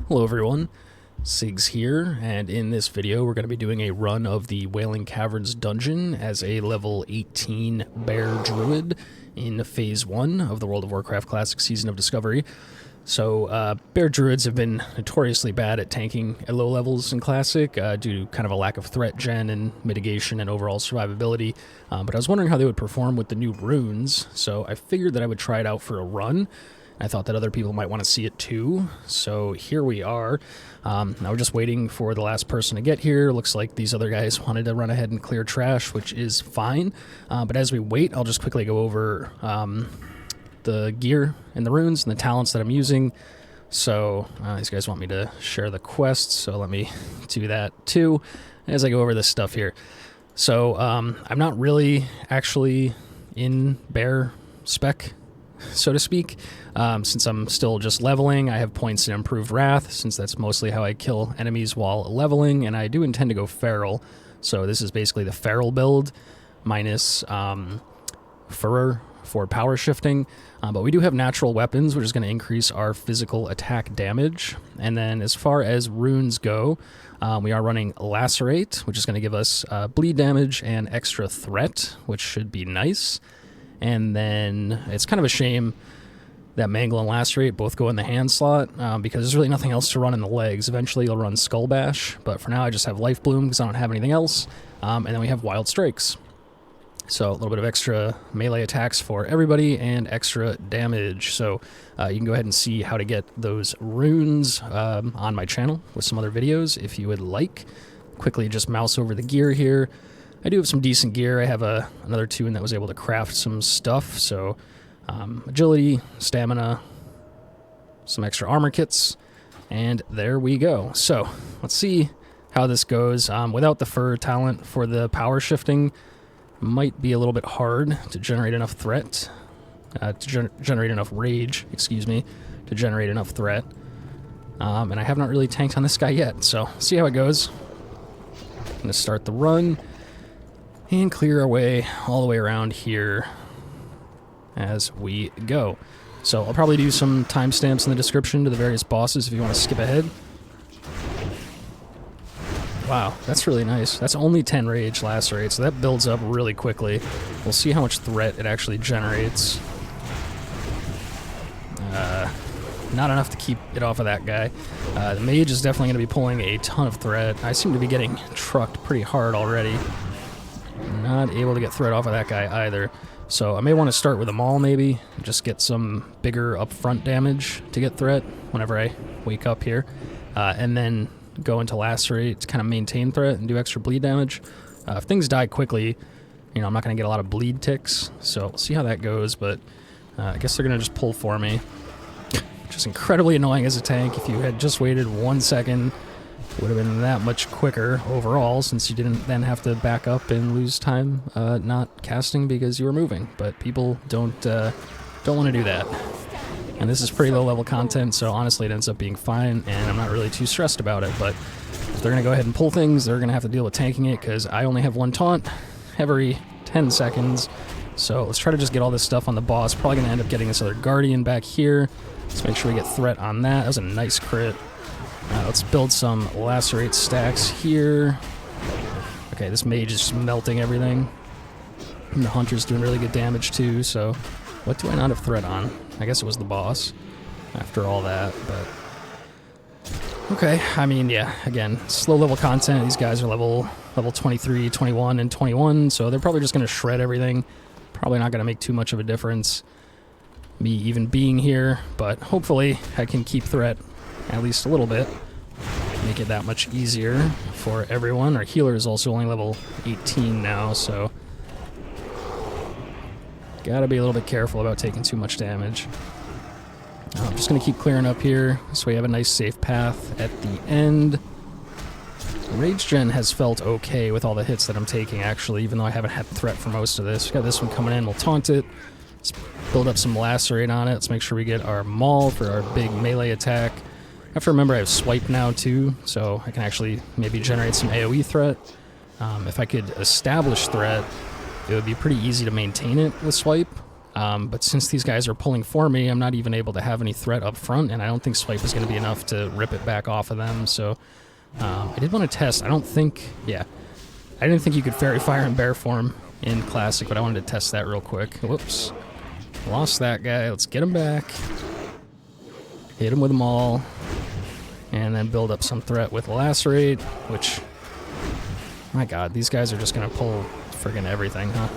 Hello everyone, Sigs here, and in this video we're going to be doing a run of the Wailing Caverns Dungeon as a level 18 Bear Druid in Phase 1 of the World of Warcraft Classic Season of Discovery. So, Bear Druids have been notoriously bad at tanking at low levels in Classic due to kind of a lack of threat gen and mitigation and overall survivability, but I was wondering how they would perform with the new runes, so I figured that I would try it out for a run. I thought that other people might want to see it too, so here we are. Now we're just waiting for the last person to get here. Looks like these other guys wanted to run ahead and clear trash, which is fine. But as we wait, I'll just quickly go over the gear and the runes and the talents that I'm using. So these guys want me to share the quest, so let me do that too as I go over this stuff here. So I'm not really actually in bear spec, so to speak. Since I'm still just leveling, I have points in Improved Wrath, since that's mostly how I kill enemies while leveling, and I do intend to go Feral. So this is basically the Feral build, minus Furor for power shifting. But we do have natural weapons, which is going to increase our physical attack damage. And then as far as runes go, we are running Lacerate, which is going to give us bleed damage and extra threat, which should be nice. And then it's kind of a shame that Mangle and Lacerate both go in the hand slot because there's really nothing else to run in the legs. Eventually you'll run Skull Bash, but for now I just have Life Bloom because I don't have anything else. And then we have Wild Strikes. So a little bit of extra melee attacks for everybody and extra damage. So you can go ahead and see how to get those runes on my channel with some other videos if you would like. Quickly just mouse over the gear here. I do have some decent gear. I have another tune that was able to craft some stuff, so agility, stamina, some extra armor kits, and there we go. So let's see how this goes. Without the fur talent for the power shifting, might be a little bit hard to generate enough threat, generate enough rage, excuse me, to generate enough threat. And I have not really tanked on this guy yet, so see how it goes. I'm going to start the run and clear our way all the way around here as we go. So I'll probably do some timestamps in the description to the various bosses if you want to skip ahead. Wow, that's really nice. That's only 10 rage lacerate, so that builds up really quickly. We'll see how much threat it actually generates. Not enough to keep it off of that guy. The mage is definitely going to be pulling a ton of threat. I seem to be getting trucked pretty hard already. Not able to get threat off of that guy either. So I may want to start with a maul maybe, just get some bigger upfront damage to get threat whenever I wake up here. And then go into Lacerate to kind of maintain threat and do extra bleed damage. If things die quickly, you know, I'm not going to get a lot of bleed ticks, so we'll see how that goes, but I guess they're going to just pull for me. Which is incredibly annoying as a tank. If you had just waited 1 second, it would have been that much quicker overall, since you didn't then have to back up and lose time not casting because you were moving. But people don't want to do that. And this is pretty low level content, so honestly it ends up being fine, and I'm not really too stressed about it. But if they're going to go ahead and pull things, they're going to have to deal with tanking it, because I only have one taunt every 10 seconds. So let's try to just get all this stuff on the boss. Probably going to end up getting this other Guardian back here. Let's make sure we get threat on that. That was a nice crit. Let's build some Lacerate stacks here. Okay, this mage is just melting everything. And the hunter's doing really good damage too, so what do I not have threat on? I guess it was the boss after all that, but okay, I mean, yeah, again, slow level content. These guys are level 23, 21, and 21, so they're probably just going to shred everything. Probably not going to make too much of a difference, me even being here, but hopefully I can keep threat at least a little bit, make it that much easier for everyone. Our healer is also only level 18 now, so gotta be a little bit careful about taking too much damage. I'm just gonna keep clearing up here so we have a nice safe path at the end. Rage gen has felt okay with all the hits that I'm taking, actually, even though I haven't had threat for most of this. We got this one coming in, we'll taunt it. Let's build up some Lacerate on it. Let's make sure we get our maul for our big melee attack. I have to remember I have swipe now too, so I can actually maybe generate some AoE threat. If I could establish threat, it would be pretty easy to maintain it with swipe. But since these guys are pulling for me, I'm not even able to have any threat up front, and I don't think swipe is going to be enough to rip it back off of them. So I did want to test. I didn't think you could fairy fire in bear form in Classic, but I wanted to test that real quick. Whoops. Lost that guy. Let's get him back. Hit him with them all. And then build up some threat with Lacerate, which... My god, these guys are just going to pull friggin' everything, huh?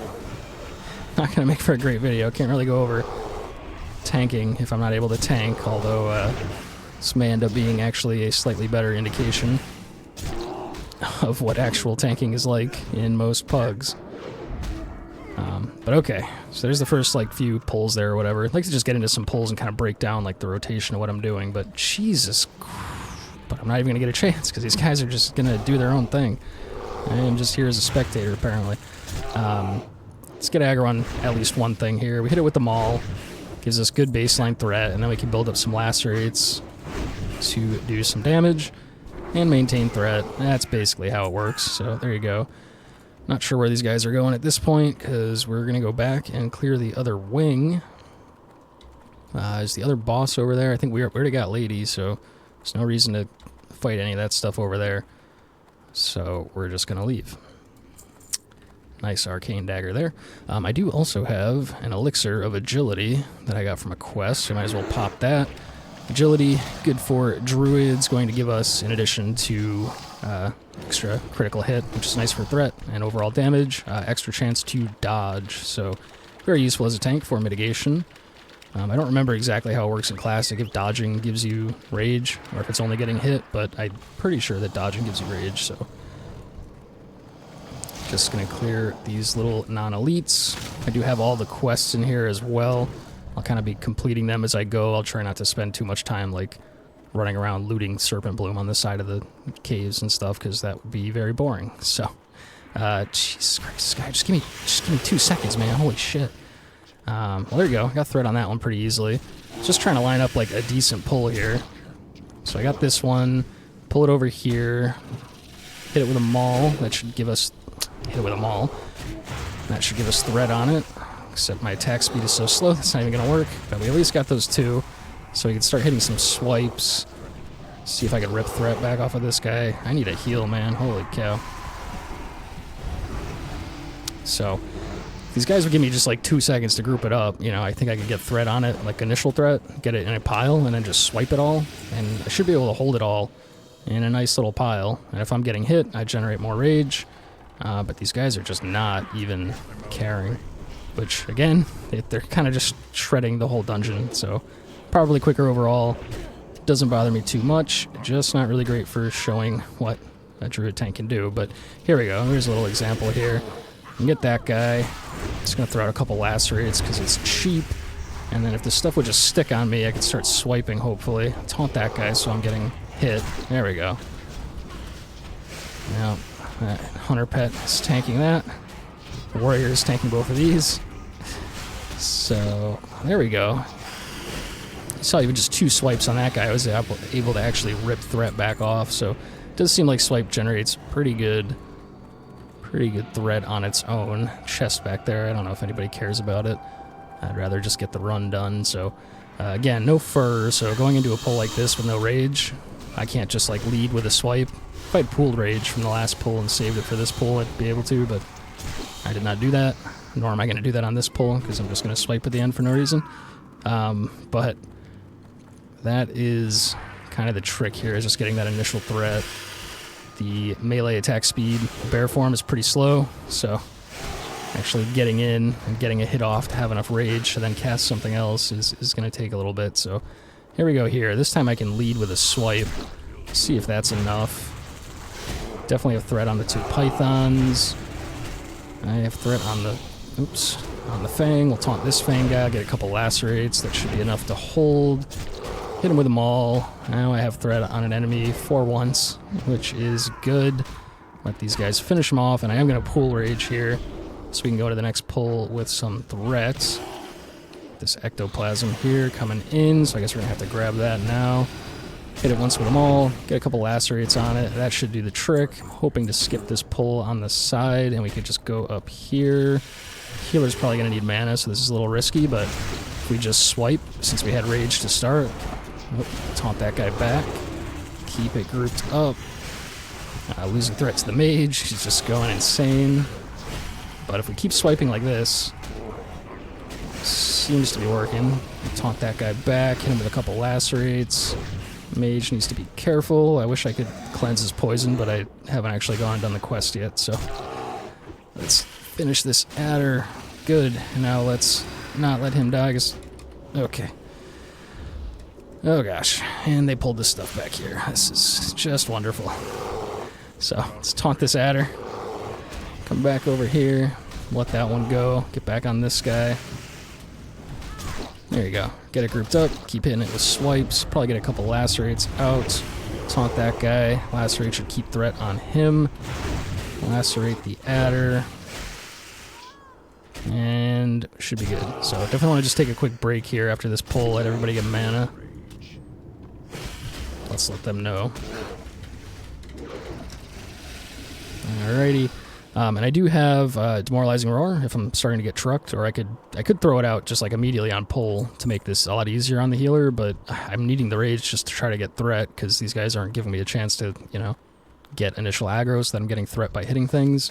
Not going to make for a great video. Can't really go over tanking if I'm not able to tank, although this may end up being actually a slightly better indication of what actual tanking is like in most pugs. But okay, so there's the first like few pulls there or whatever. I'd like to just get into some pulls and kind of break down like the rotation of what I'm doing, but Jesus Christ, but I'm not even going to get a chance because these guys are just going to do their own thing. I am just here as a spectator, apparently. Let's get aggro on at least one thing here. We hit it with the maul. Gives us good baseline threat, and then we can build up some lacerates to do some damage and maintain threat. That's basically how it works, so there you go. Not sure where these guys are going at this point, because we're going to go back and clear the other wing. Is the other boss over there? I think we already got Lady, so there's no reason to fight any of that stuff over there. So we're just going to leave. Nice arcane dagger there. I do also have an elixir of agility that I got from a quest, so I might as well pop that. Agility, good for Druids, going to give us, in addition to extra critical hit, which is nice for threat and overall damage, extra chance to dodge, so very useful as a tank for mitigation. I don't remember exactly how it works in Classic, if dodging gives you rage, or if it's only getting hit, but I'm pretty sure that dodging gives you rage, so... Just going to clear these little non-elites. I do have all the quests in here as well. I'll kind of be completing them as I go. I'll try not to spend too much time, like, running around looting Serpent Bloom on the side of the caves and stuff, because that would be very boring. So, Jesus Christ, this guy, just give me 2 seconds, man. Holy shit. Well, there you go. I got threat on that one pretty easily. Just trying to line up, like, a decent pull here. So I got this one. Pull it over here. Hit it with a maul. That should give us... Hit it with a maul. That should give us threat on it. Except my attack speed is so slow, that's not even going to work. But we at least got those 2. So we can start hitting some swipes. See if I can rip threat back off of this guy. I need a heal, man. Holy cow. So, these guys would give me just like 2 seconds to group it up. You know, I think I could get threat on it, like initial threat, get it in a pile, and then just swipe it all. And I should be able to hold it all in a nice little pile. And if I'm getting hit, I generate more rage. But these guys are just not even caring. Which, again, they're kind of just shredding the whole dungeon. So, probably quicker overall. Doesn't bother me too much. Just not really great for showing what a Druid tank can do. But here we go. Here's a little example here. You can get that guy. Just going to throw out a couple lacerates because it's cheap. And then if this stuff would just stick on me, I could start swiping, hopefully. Taunt that guy so I'm getting hit. There we go. Now... Hunter Pet is tanking that. Warrior is tanking both of these. So, there we go. You saw even just 2 swipes on that guy. I was able to actually rip threat back off. So, it does seem like swipe generates pretty good threat on its own. Chest back there. I don't know if anybody cares about it. I'd rather just get the run done. So, again, no fur. So, going into a pull like this with no rage, I can't just like lead with a swipe. If I'd pooled rage from the last pull and saved it for this pull, I'd be able to, but I did not do that. Nor am I going to do that on this pull, because I'm just going to swipe at the end for no reason. But that is kind of the trick here, is just getting that initial threat. The melee attack speed, bear form, is pretty slow, so actually getting in and getting a hit off to have enough rage to then cast something else is going to take a little bit. So here we go here. This time I can lead with a swipe. See if that's enough. Definitely have threat on the 2 pythons. I have threat on the... Oops. On the fang. We'll taunt this fang guy. Get a couple lacerates. That should be enough to hold. Hit him with a maul. Now I have threat on an enemy for once, which is good. Let these guys finish them off, and I am going to pool rage here, so we can go to the next pull with some threats. This ectoplasm here coming in, so I guess we're going to have to grab that now. Hit it once with them all, get a couple lacerates on it. That should do the trick. I'm hoping to skip this pull on the side, and we could just go up here. Healer's probably going to need mana, so this is a little risky, but if we just swipe, since we had rage to start, taunt that guy back, keep it grouped up. Losing threat to the mage, he's just going insane. But if we keep swiping like this, seems to be working. Taunt that guy back, hit him with a couple lacerates. Mage needs to be careful. I wish I could cleanse his poison, but I haven't actually gone and done the quest yet, so let's finish this adder. Good. Now let's not let him die. Okay. Oh gosh. And they pulled this stuff back here. This is just wonderful. So let's taunt this adder. Come back over here. Let that one go. Get back on this guy. There you go. Get it grouped up. Keep hitting it with swipes. Probably get a couple lacerates out. Taunt that guy. Lacerate should keep threat on him. Lacerate the adder. And should be good. So definitely want to just take a quick break here after this pull. Let everybody get mana. Let's let them know. Alrighty. And I do have Demoralizing Roar if I'm starting to get trucked, or I could throw it out just like immediately on pull to make this a lot easier on the healer, but I'm needing the rage just to try to get threat because these guys aren't giving me a chance to, you know, get initial aggro so that I'm getting threat by hitting things.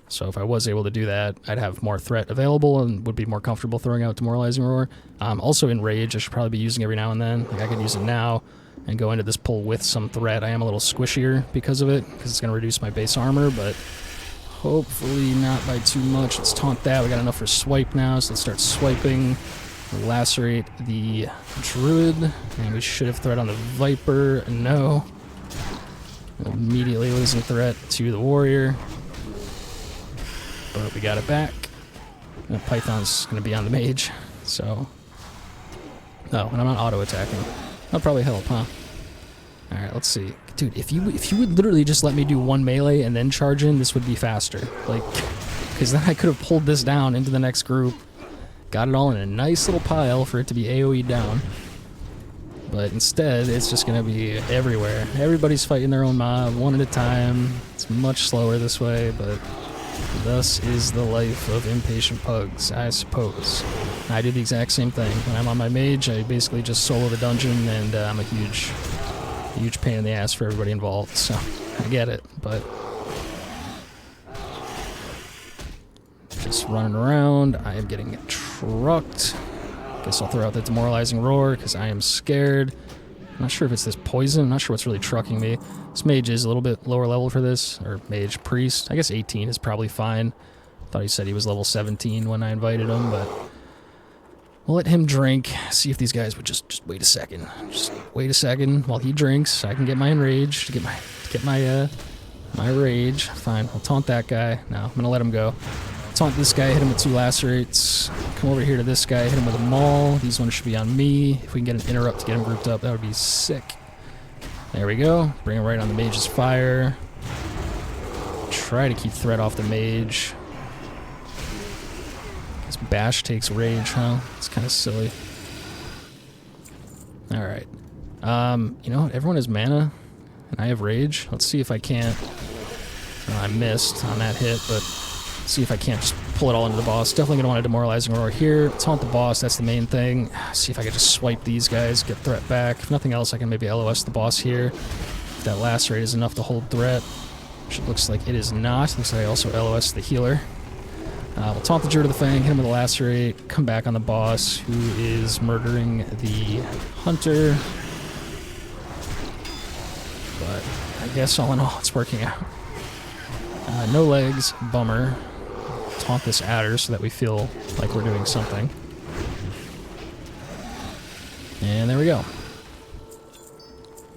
So if I was able to do that, I'd have more threat available and would be more comfortable throwing out Demoralizing Roar. Also in rage, I should probably be using every now and then. Like I could use it now and go into this pull with some threat. I am a little squishier because of it, because it's going to reduce my base armor, but hopefully not by too much. Let's taunt that. We got enough for swipe now, so let's start swiping. Lacerate the Druid, and we should have threat on the Viper. No. Immediately losing threat to the Warrior. But we got it back. And Python's going to be on the Mage, so... Oh, and I'm not auto-attacking. That'll probably help, huh? Alright, let's see. Dude, if you would literally just let me do one melee and then charge in, this would be faster. Like, because then I could have pulled this down into the next group, got it all in a nice little pile for it to be AoE down. But instead, it's just going to be everywhere. Everybody's fighting their own mob, one at a time. It's much slower this way, but thus is the life of impatient pugs, I suppose. I do the exact same thing. When I'm on my mage, I basically just solo the dungeon, and I'm a huge pain in the ass for everybody involved, so I get it, but just running around. I am getting trucked. Guess I'll throw out the Demoralizing Roar because I am scared. I'm not sure if it's this poison. I'm not sure what's really trucking me. This mage is a little bit lower level for this, or mage priest. I guess 18 is probably fine. Thought he said he was level 17 when I invited him, but we'll let him drink. See if these guys would just wait a second. Just wait a second while he drinks. I can get my enrage to get my rage. Fine. I'll taunt that guy. No, I'm gonna let him go. Taunt this guy. Hit him with 2 lacerates. Come over here to this guy. Hit him with a maul. These ones should be on me. If we can get an interrupt to get him grouped up, that would be sick. There we go. Bring him right on the mage's fire. Try to keep threat off the mage. Bash takes rage, huh? It's kind of silly. Alright. You know what? Everyone has mana, and I have rage. Let's see if I can't... I missed on that hit, but let's see if I can't just pull it all into the boss. Definitely going to want a Demoralizing Roar here. Taunt the boss, that's the main thing. See if I can just swipe these guys, get threat back. If nothing else, I can maybe LOS the boss here. If that lacerate is enough to hold threat, which it looks like it is not. Looks like I also LOS the healer. We'll taunt the Druid of the Fang, hit him with a lacerate, come back on the boss, who is murdering the hunter. But I guess all in all, it's working out. No legs, bummer. Taunt this adder so that we feel like we're doing something. And there we go.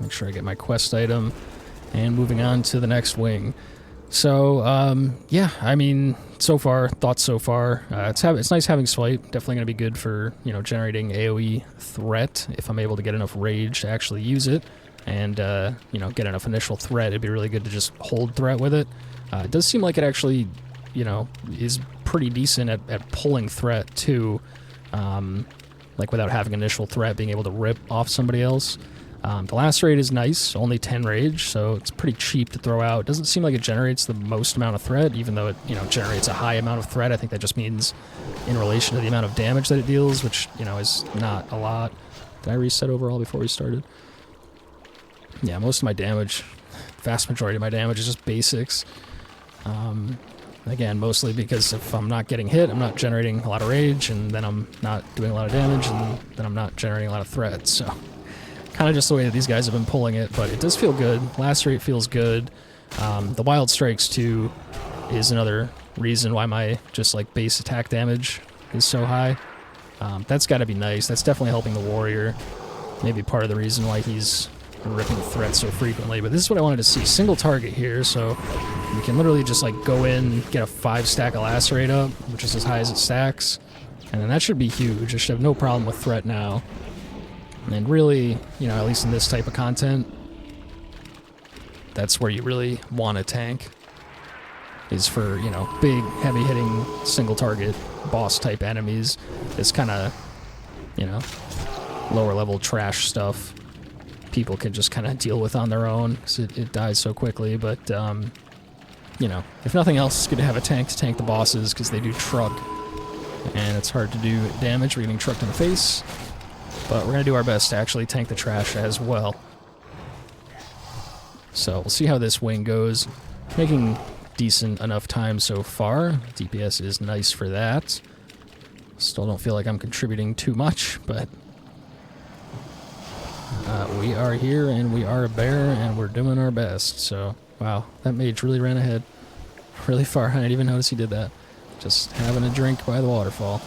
Make sure I get my quest item. And moving on to the next wing. So, yeah, I mean, thoughts so far. It's nice having swipe. Definitely going to be good for, you know, generating AoE threat if I'm able to get enough rage to actually use it. And, you know, get enough initial threat. It'd be really good to just hold threat with it. It does seem like it actually, you know, is pretty decent at pulling threat, too. Like, without having initial threat, being able to rip off somebody else. The lacerate is nice, only 10 rage, so it's pretty cheap to throw out. It doesn't seem like it generates the most amount of threat, even though it, generates a high amount of threat. I think that just means in relation to the amount of damage that it deals, which, is not a lot. Did I reset overall before we started? Yeah, most of my damage, vast majority of my damage is just basics. Again, mostly because if I'm not getting hit, I'm not generating a lot of rage, and then I'm not doing a lot of damage, and then I'm not generating a lot of threat, so... Kind of just the way that these guys have been pulling it, but it does feel good. Lacerate feels good. The Wild Strikes, too, is another reason why my just, base attack damage is so high. That's got to be nice. That's definitely helping the warrior. Maybe part of the reason why he's ripping threat so frequently, but this is what I wanted to see. Single target here, so you can literally just, go in, get a 5 stack of Lacerate up, which is as high as it stacks, and then that should be huge. I should have no problem with threat now. And really, at least in this type of content, that's where you really want to tank. Is for, big, heavy-hitting, single-target, boss-type enemies. This kind of, lower-level trash stuff people can just kind of deal with on their own, because it dies so quickly. But, if nothing else, it's good to have a tank to tank the bosses, because they do truck. And it's hard to do damage. We're getting trucked in the face. But we're going to do our best to actually tank the trash as well. So we'll see how this wing goes. Making decent enough time so far. DPS is nice for that. Still don't feel like I'm contributing too much, but we are here and we are a bear and we're doing our best. So, wow, that mage really ran ahead really far. I didn't even notice he did that. Just having a drink by the waterfall.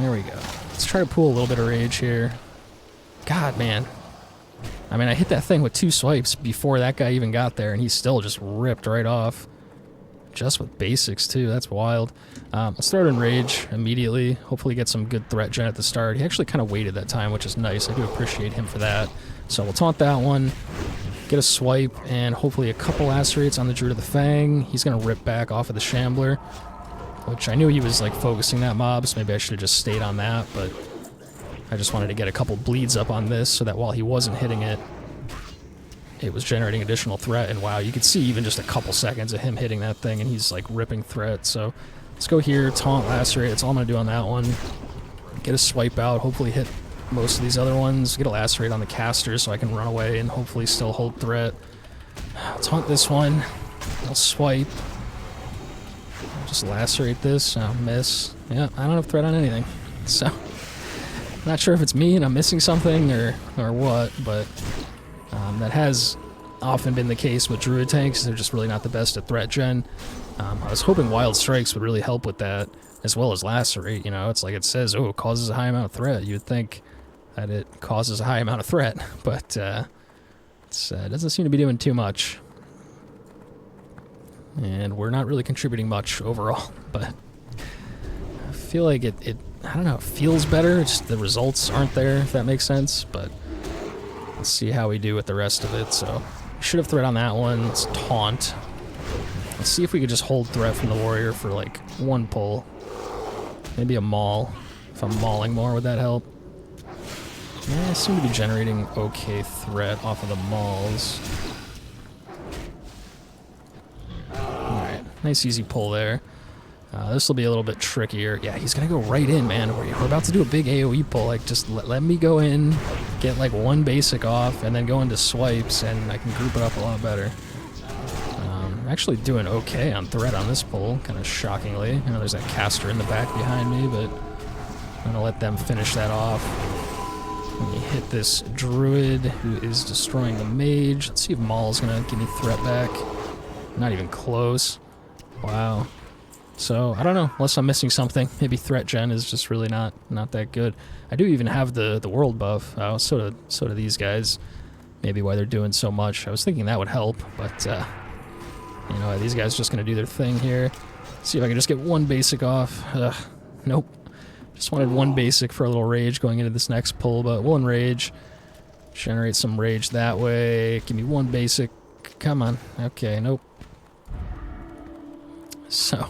There we go. Let's try to pull a little bit of rage here. God, man. I mean, I hit that thing with 2 swipes before that guy even got there, and he still just ripped right off. Just with basics, too. That's wild. Let's throw it in rage immediately. Hopefully get some good threat gen at the start. He actually kind of waited that time, which is nice. I do appreciate him for that. So we'll taunt that one, get a swipe, and hopefully a couple lacerates on the Druid of the Fang. He's going to rip back off of the Shambler, which I knew he was focusing that mob, so maybe I should have just stayed on that, but I just wanted to get a couple bleeds up on this so that while he wasn't hitting it, it was generating additional threat. And wow, you could see even just a couple seconds of him hitting that thing and he's ripping threat. So let's go here, taunt, lacerate, that's all I'm going to do on that one. Get a swipe out, hopefully hit most of these other ones, get a lacerate on the caster so I can run away and hopefully still hold threat. I'll taunt this one, I'll swipe. Just lacerate this, I'll miss. Yeah, I don't have threat on anything. So, not sure if it's me and I'm missing something or what, but that has often been the case with Druid tanks. They're just really not the best at threat gen. I was hoping Wild Strikes would really help with that, as well as lacerate. It's like it says, oh, it causes a high amount of threat. You'd think that it causes a high amount of threat, but it doesn't seem to be doing too much. And we're not really contributing much overall, but I feel like it I don't know, it feels better, just the results aren't there, if that makes sense, but let's see how we do with the rest of it. So, we should have threat on that one. Let's taunt. Let's see if we could just hold threat from the warrior for one pull. Maybe a maul. If I'm mauling more, would that help? Yeah, I seem to be generating okay threat off of the mauls. Nice easy pull there. This will be a little bit trickier. Yeah, he's going to go right in, man. We're about to do a big AoE pull. Just let me go in, get one basic off, and then go into swipes, and I can group it up a lot better. I'm actually doing okay on threat on this pull, kind of shockingly. There's that caster in the back behind me, but I'm going to let them finish that off. Let me hit this Druid, who is destroying the mage. Let's see if Maul's going to give me threat back. Not even close. Wow. So, I don't know, unless I'm missing something. Maybe threat gen is just really not that good. I do even have the world buff. So do these guys. Maybe why they're doing so much. I was thinking that would help, but, these guys are just going to do their thing here. See if I can just get one basic off. Nope. Just wanted one basic for a little rage going into this next pull, but we'll enrage. Generate some rage that way. Give me one basic. Come on. Okay, nope. So,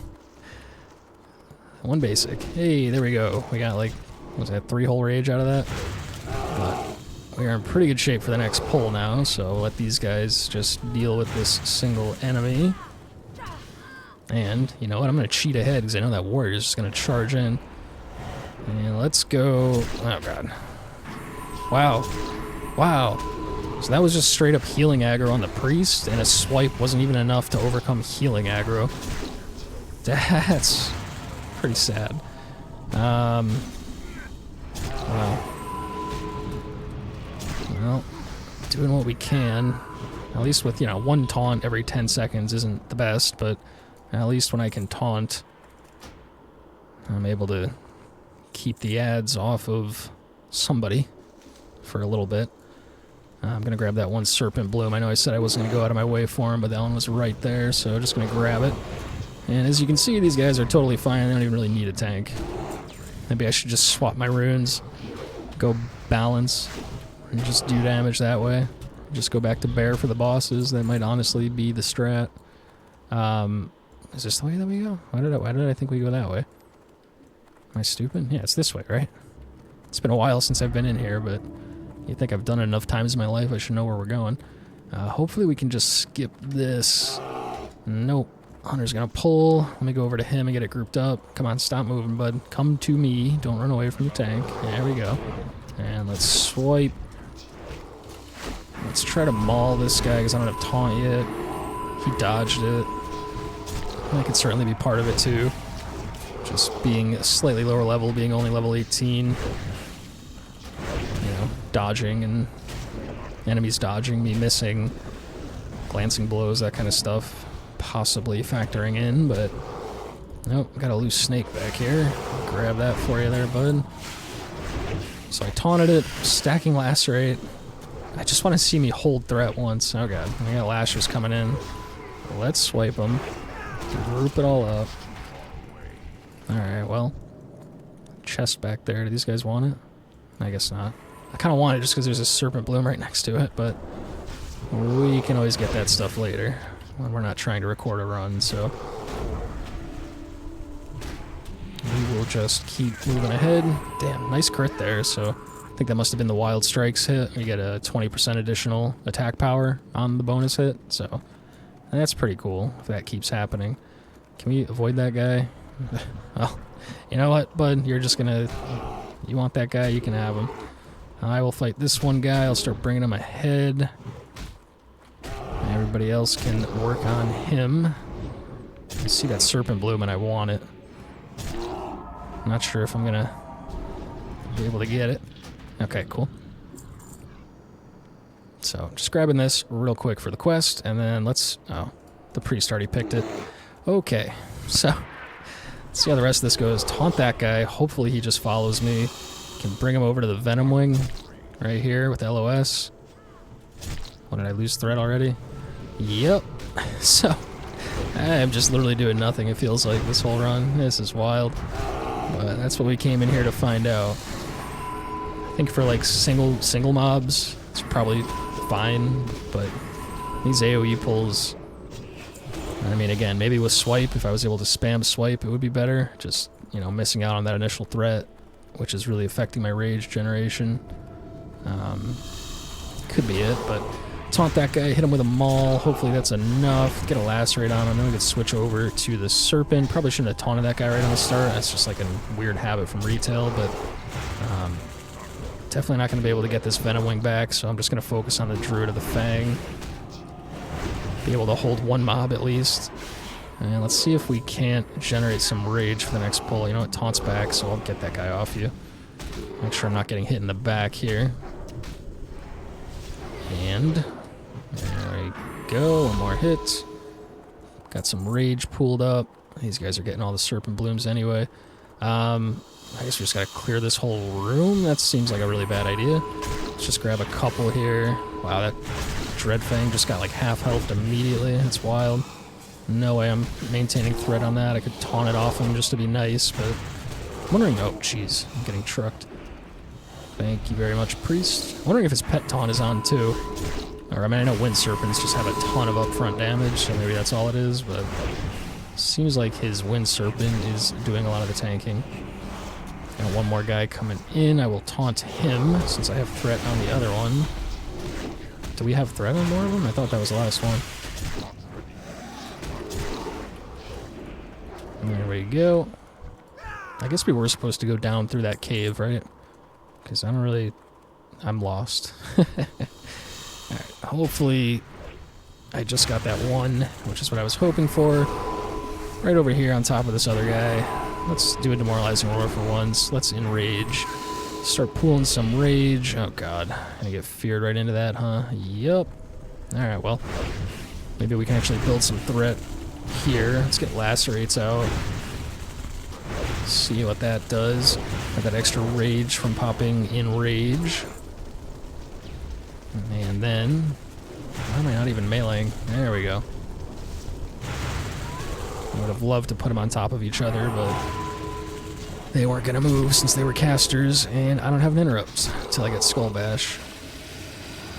one basic. Hey, there we go. We got was that 3 whole rage out of that? But we are in pretty good shape for the next pull now, so let these guys just deal with this single enemy. And, you know what, I'm going to cheat ahead because I know that warrior's just going to charge in. And let's go... Oh, God. Wow. Wow. So that was just straight up healing aggro on the priest, and a swipe wasn't even enough to overcome healing aggro. That's pretty sad. Wow. Well, doing what we can. At least with, you know, one taunt every 10 seconds isn't the best, but at least when I can taunt, I'm able to keep the ads off of somebody for a little bit. I'm going to grab that one Serpent Bloom. I know I said I wasn't going to go out of my way for him, but that one was right there, so I'm just going to grab it. And as you can see, these guys are totally fine. They don't even really need a tank. Maybe I should just swap my runes, go balance, and just do damage that way. Just go back to bear for the bosses. That might honestly be the strat. Is this the way that we go? Why did I think we go that way? Am I stupid? Yeah, it's this way, right? It's been a while since I've been in here, but you think I've done it enough times in my life, I should know where we're going. Hopefully we can just skip this. Nope. Hunter's gonna pull. Let me go over to him and get it grouped up. Come on, stop moving, bud. Come to me. Don't run away from the tank. There we go. And let's swipe. Let's try to maul this guy because I don't have taunt yet. He dodged it. I could certainly be part of it too. Just being a slightly lower level, being only level 18. You know, dodging and enemies dodging, me missing, glancing blows, that kind of stuff. Possibly factoring in, but nope, got a loose snake back here. Grab that for you there, bud. So I taunted it, stacking lacerate. I just want to see me hold threat once. Oh god, I got lashers coming in. Let's swipe them. Group it all up. Alright, well. Chest back there. Do these guys want it? I guess not. I kind of want it just because there's a Serpent Bloom right next to it, but we can always get that stuff later when we're not trying to record a run, so we will just keep moving ahead. Damn, nice crit there, so I think that must have been the Wild Strikes hit. You get a 20% additional attack power on the bonus hit, so that's pretty cool if that keeps happening. Can we avoid that guy? Well, you know what, bud? You're just gonna... You want that guy? You can have him. I will fight this one guy. I'll start bringing him ahead. Everybody else can work on him. I see that Serpent Bloom and I want it. I'm not sure if I'm gonna be able to get it. Okay, cool. So, just grabbing this real quick for the quest, and then let's... Oh, the priest already picked it. Okay, so... Let's see how the rest of this goes. Taunt that guy. Hopefully he just follows me. Can bring him over to the Venom Wing right here with LOS. What, did I lose threat already? Yep. So, I'm just literally doing nothing, it feels like, this whole run. This is wild. But that's what we came in here to find out. I think for like single mobs, it's probably fine, but these AoE pulls... I mean, again, maybe with swipe, if I was able to spam swipe, it would be better. Just, you know, missing out on that initial threat, which is really affecting my rage generation. Could be it, but taunt that guy, hit him with a maul. Hopefully that's enough. Get a lacerate on him, then we could switch over to the serpent. Probably shouldn't have taunted that guy right on the start. That's just like a weird habit from retail, but definitely not going to be able to get this Venom Wing back, so I'm just going to focus on the Druid of the Fang. Be able to hold one mob at least. And let's see if we can't generate some rage for the next pull. You know what, taunts back, so I'll get that guy off you. Make sure I'm not getting hit in the back here. And there we go, one more hit. Got some rage pooled up. These guys are getting all the Serpent Blooms anyway. I guess we just gotta clear this whole room. That seems like a really bad idea. Let's just grab a couple here. Wow, that Dreadfang just got like half health immediately. That's wild. No way I'm maintaining threat on that. I could taunt it off him just to be nice, but I'm wondering... Oh, jeez. I'm getting trucked. Thank you very much, Priest. I'm wondering if his pet taunt is on, too. Or, I mean, I know Wind Serpents just have a ton of upfront damage, so maybe that's all it is, but... Seems like his Wind Serpent is doing a lot of the tanking. Got one more guy coming in. I will taunt him since I have threat on the other one. Do we have threat on more of them? I thought that was the last one. There we go. I guess we were supposed to go down through that cave, right? Because I don't really... I'm lost. Alright, hopefully I just got that one, which is what I was hoping for. Right over here on top of this other guy. Let's do a demoralizing roar for once. Let's enrage. Start pulling some rage. Oh god, gonna get feared right into that, huh? Yup. Alright, well, maybe we can actually build some threat here. Let's get lacerates out. See what that does. Got that extra rage from popping enrage. And then, why am I not even meleeing? There we go. I would have loved to put them on top of each other, but they weren't going to move since they were casters, and I don't have an interrupt until I get Skull Bash.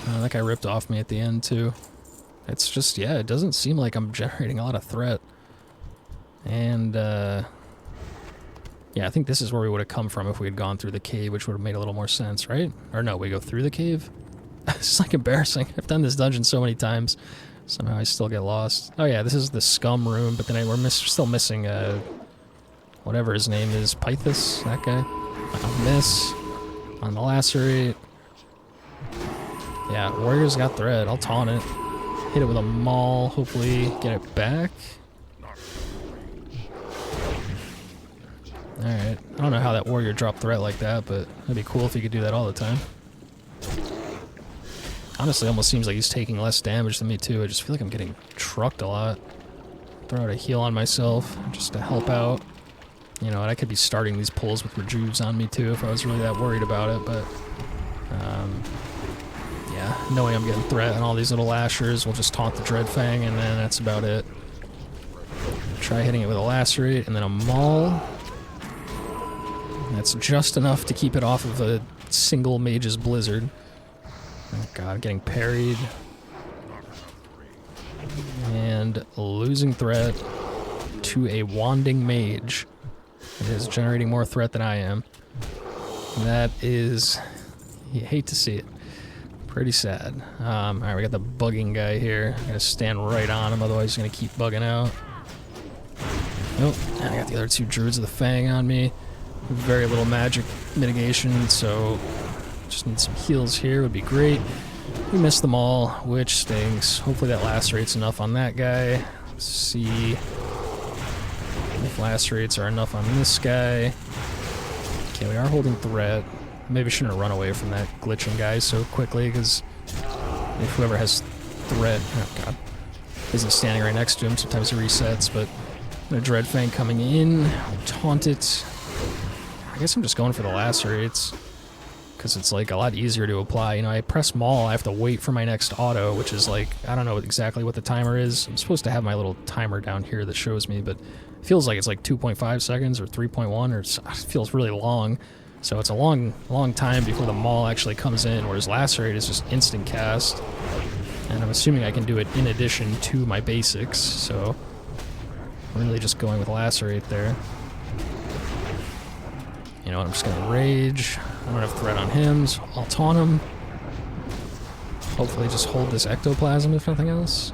That guy ripped off me at the end, too. It's just, yeah, it doesn't seem like I'm generating a lot of threat. And, yeah, I think this is where we would have come from if we had gone through the cave, which would have made a little more sense, right? Or no, we go through the cave? It's like embarrassing. I've done this dungeon so many times. Somehow I still get lost. Oh yeah, this is the scum room, but then we're still missing, whatever his name is, Pythus, that guy. On this, on the lacerate. Yeah, warrior's got thread. I'll taunt it. Hit it with a maul, hopefully get it back. Alright, I don't know how that warrior dropped threat like that, but it'd be cool if he could do that all the time. Honestly, almost seems like he's taking less damage than me too. I just feel like I'm getting trucked a lot. Throw out a heal on myself just to help out. You know, and I could be starting these pulls with rejuves on me too if I was really that worried about it, but yeah, knowing I'm getting threat and all these little lashers, we'll just taunt the Dreadfang and then that's about it. Try hitting it with a lacerate and then a maul. That's just enough to keep it off of a single mage's blizzard. Oh god, I'm getting parried. And losing threat to a wanding mage. It is generating more threat than I am. That is... you hate to see it. Pretty sad. Alright, we got the bugging guy here. I'm gonna stand right on him, otherwise he's gonna keep bugging out. Nope, and I got the other two Druids of the Fang on me. Very little magic mitigation, so just need some heals here, would be great. We missed them all, which stinks. Hopefully that lacerates enough on that guy. Let's see if lacerates are enough on this guy. Okay, we are holding threat. Maybe I shouldn't have run away from that glitching guy so quickly, because if whoever has threat, oh god, isn't standing right next to him, sometimes he resets, but a Dreadfang coming in, taunt it. I guess I'm just going for the lacerates, because it's like a lot easier to apply. You know, I press maul, I have to wait for my next auto, which is like, I don't know exactly what the timer is. I'm supposed to have my little timer down here that shows me, but it feels like it's like 2.5 seconds or 3.1, or it feels really long. So it's a long time before the maul actually comes in, whereas lacerate is just instant cast. And I'm assuming I can do it in addition to my basics, so I'm really just going with lacerate there. You know what, I'm just gonna rage. I don't have threat on him, so I'll taunt him. Hopefully just hold this ectoplasm if nothing else.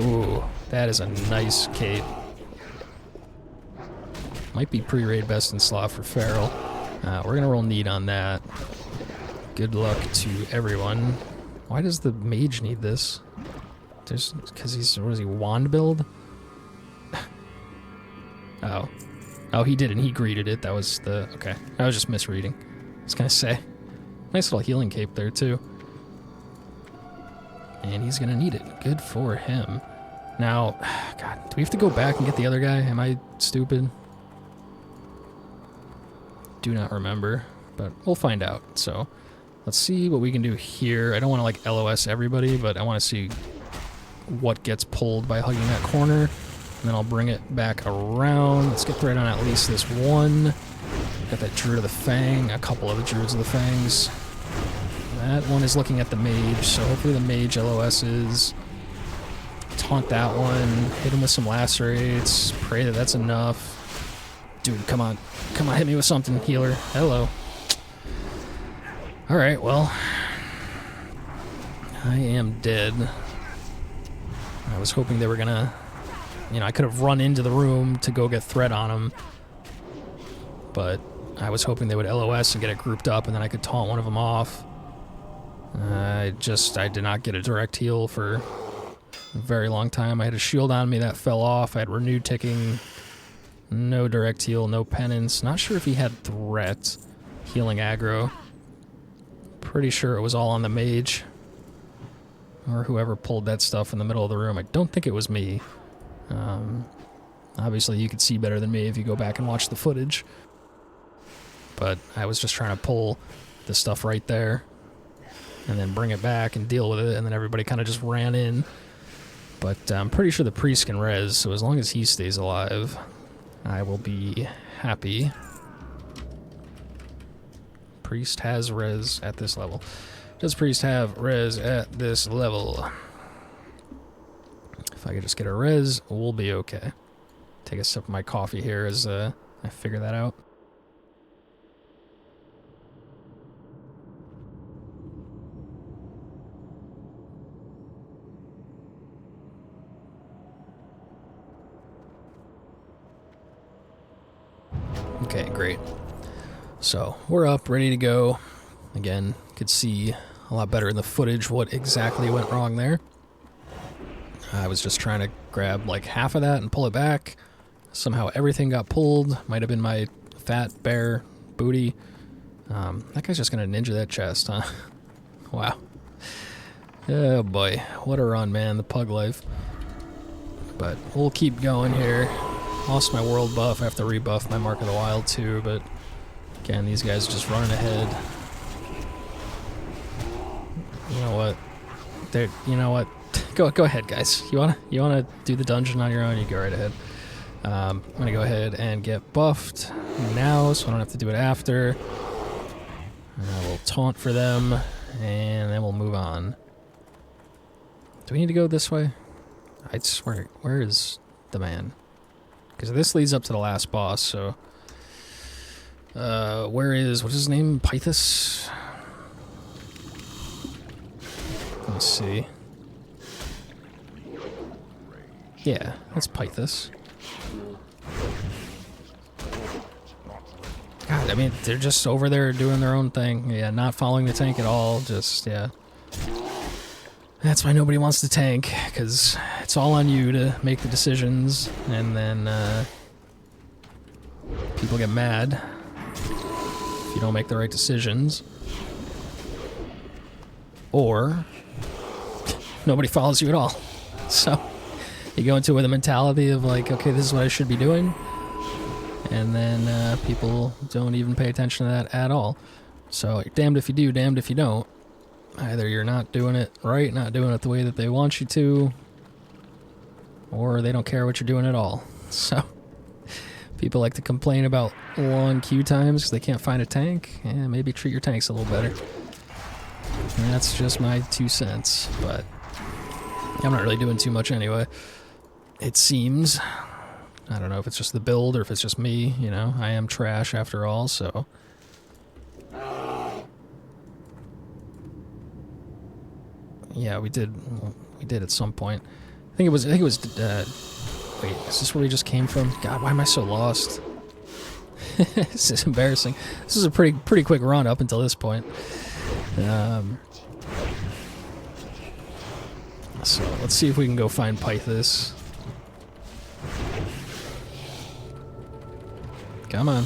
Ooh, that is a nice cape. Might be pre-raid best in slot for Feral. We're gonna roll need on that. Good luck to everyone. Why does the mage need this? Because he's, what is he, wand build? Oh. Oh, he didn't. He greeted it. That was the... okay. I was just misreading. I was gonna say. Nice little healing cape there, too. And he's gonna need it. Good for him. Now, god, do we have to go back and get the other guy? Am I stupid? Do not remember, but we'll find out. So, let's see what we can do here. I don't want to, like, LOS everybody, but I want to see what gets pulled by hugging that corner. And then I'll bring it back around. Let's get thread on at least this one. Got that Druid of the Fang, a couple of the Druids of the Fangs. That one is looking at the mage, so hopefully the mage LOSs. Taunt that one, hit him with some lacerates, pray that that's enough. Dude, come on. Come on, hit me with something, healer. Hello. Alright, well. I am dead. I was hoping they were gonna... You know, I could have run into the room to go get threat on them. But I was hoping they would LOS and get it grouped up, and then I could taunt one of them off. I did not get a direct heal for a very long time. I had a shield on me that fell off. I had renewed ticking. No direct heal, no penance. Not sure if he had threat. Healing aggro. Pretty sure it was all on the mage. Or whoever pulled that stuff in the middle of the room. I don't think it was me. Obviously you could see better than me if you go back and watch the footage. But I was just trying to pull the stuff right there. And then bring it back and deal with it. And then everybody kind of just ran in. But I'm pretty sure the priest can res. So as long as he stays alive... I will be happy. Priest has res at this level. Does priest have res at this level? If I could just get a res, we'll be okay. Take a sip of my coffee here as I figure that out. Okay, great. So, we're up, ready to go. Again, you could see a lot better in the footage what exactly went wrong there. I was just trying to grab like half of that and pull it back. Somehow everything got pulled. Might have been my fat bear booty. That guy's just gonna ninja that chest, huh? Wow. Oh boy, what a run, man, the pug life. But we'll keep going here. Lost my world buff. I have to rebuff my Mark of the Wild too, but again, these guys are just running ahead. You know what? You know what? Go ahead, guys. You wanna do the dungeon on your own? You go right ahead. I'm gonna go ahead and get buffed now, so I don't have to do it after. We'll taunt for them, and then we'll move on. Do we need to go this way? I swear, where is the man? Because this leads up to the last boss, so... what's his name? Pythus? Let's see. Yeah, that's Pythus. God, I mean, they're just over there doing their own thing. Yeah, not following the tank at all, just, yeah. That's why nobody wants to tank, because it's all on you to make the decisions, and then people get mad if you don't make the right decisions. Or nobody follows you at all. So you go into it with a mentality of like, okay, this is what I should be doing, and then people don't even pay attention to that at all. So you're damned if you do, damned if you don't. Either you're not doing it right, not doing it the way that they want you to, or they don't care what you're doing at all. So, people like to complain about long queue times because they can't find a tank. Yeah, maybe treat your tanks a little better. And that's just my 2 cents, but I'm not really doing too much anyway. It seems. I don't know if it's just the build or if it's just me, you know. I am trash after all, so... Yeah, we did at some point. I think it was, wait, is this where we just came from? God, why am I so lost? This is embarrassing. This is a pretty quick run up until this point. So, let's see if we can go find Pythus. Come on.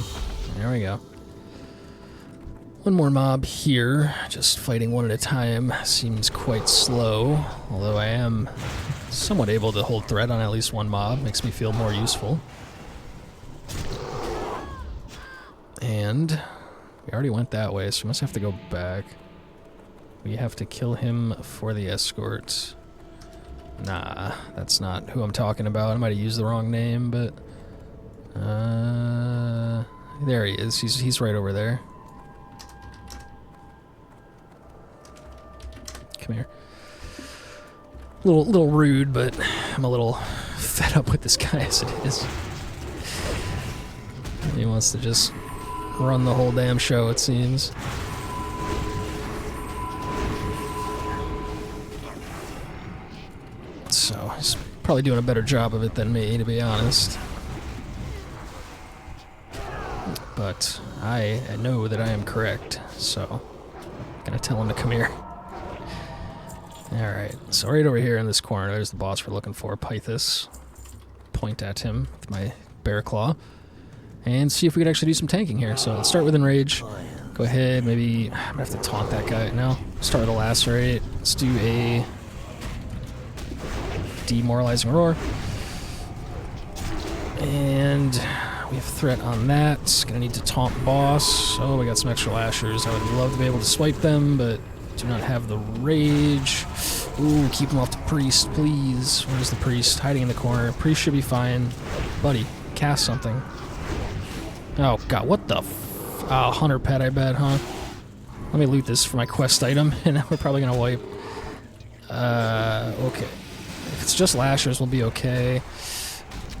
There we go. One more mob here, just fighting one at a time. Seems quite slow, although I am somewhat able to hold threat on at least one mob. Makes me feel more useful. And we already went that way, so we must have to go back. We have to kill him for the escort. Nah, that's not who I'm talking about. I might have used the wrong name, but... there he is. He's right over there. Come here. Little rude, but I'm a little fed up with this guy as it is. He wants to just run the whole damn show, it seems. So, he's probably doing a better job of it than me, to be honest. But I know that I am correct, so I'm gonna tell him to come here. Alright, so right over here in this corner, there's the boss we're looking for, Pythus. Point at him with my bear claw. And see if we could actually do some tanking here. So let's start with Enrage. Go ahead, maybe... I'm gonna have to taunt that guy. No, start with a Lacerate. Let's do a... Demoralizing Roar. And we have threat on that. Gonna need to taunt boss. Oh, we got some extra Lashers. I would love to be able to swipe them, but do not have the rage. Ooh, keep him off the priest, please. Where's the priest? Hiding in the corner. Priest should be fine. Buddy, cast something. Oh, God, what the oh, Hunter Pet, I bet, huh? Let me loot this for my quest item, and then we're probably gonna wipe. Okay. If it's just Lashers, we'll be okay.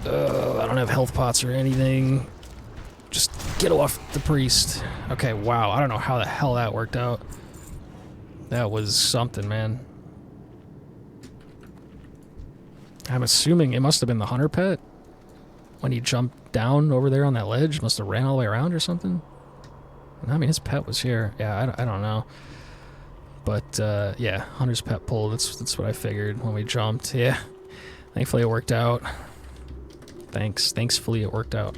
I don't have health pots or anything. Just get off the priest. Okay, wow, I don't know how the hell that worked out. That was something, man. I'm assuming it must have been the Hunter Pet. When he jumped down over there on that ledge, must have ran all the way around or something. I mean, his pet was here. Yeah, I don't know. But, yeah, Hunter's pet pull, that's what I figured when we jumped. Yeah, thankfully it worked out. Thankfully it worked out.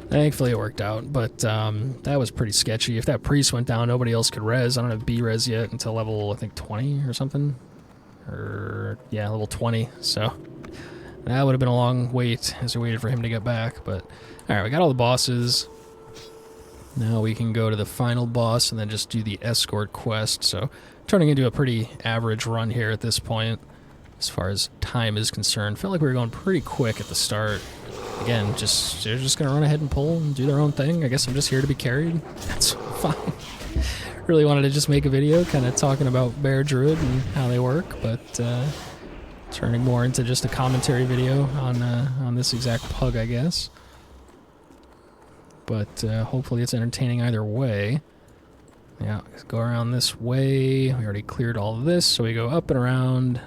Thankfully it worked out, but that was pretty sketchy. If that priest went down, nobody else could res. I don't have B-res yet until level, I think, 20 or something. Or, yeah, level 20, so... That would have been a long wait as we waited for him to get back, but... Alright, we got all the bosses. Now we can go to the final boss and then just do the escort quest, so... Turning into a pretty average run here at this point, as far as time is concerned. Felt like we were going pretty quick at the start. Again, they're just gonna run ahead and pull and do their own thing. I guess I'm just here to be carried. That's fine. Really wanted to just make a video kind of talking about Bear Druid and how they work, but... turning more into just a commentary video on this exact pug, I guess. But hopefully it's entertaining either way. Yeah, let's go around this way. We already cleared all of this, so we go up and around.